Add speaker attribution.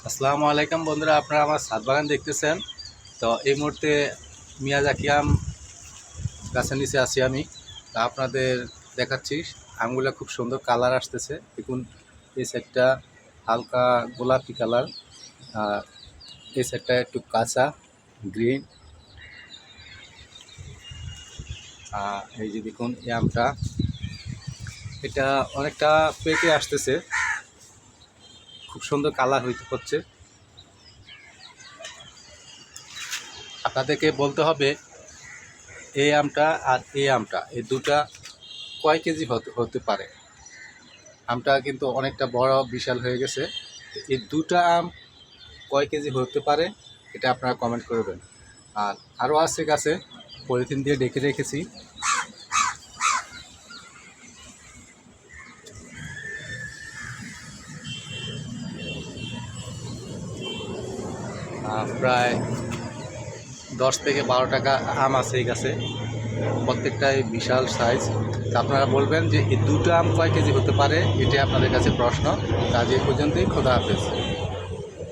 Speaker 1: আসসালামু আলাইকুম বন্ধুরা, আপনারা আমার ছাদ বাগান দেখতেছেন। তো এই মুহূর্তে মিয়াজাকি আম গাছের নিচে আছি আমি। তা আপনাদের দেখাচ্ছি, আমগুলো খুব সুন্দর কালার আসতেছে। দেখুন, এই সাইডটা হালকা গোলাপি কালার, আর এই সাইডটা একটু কাঁচা গ্রিন। এই যে দেখুন, এই আমটা এটা অনেকটা পেকে আসতেছে, খুব সুন্দর কালার হচ্ছে। আপনাদেরকে বলতে হবে এই আমটা আর এই আমটা, এই দুটা কয় কেজি হতে পারে। আমটা কিন্তু অনেকটা বড় বিশাল হয়ে গেছে। এই দুটা আম কয় কেজি হতে পারে এটা আপনারা কমেন্ট করবেন। আর আরও আছে গাছে, পলিথিন দিয়ে ঢেকে রেখেছি। প্রায় 10 থেকে 12 টাকা আম আছে এই গাছে, প্রত্যেকটাই বিশাল সাইজ। আপনারা বলবেন যে এই দুটো আম কয় কেজি হতে পারে, এটাই আপনাদের কাছে প্রশ্ন। কাজে পর্যন্তই, খোদা হাফেজ।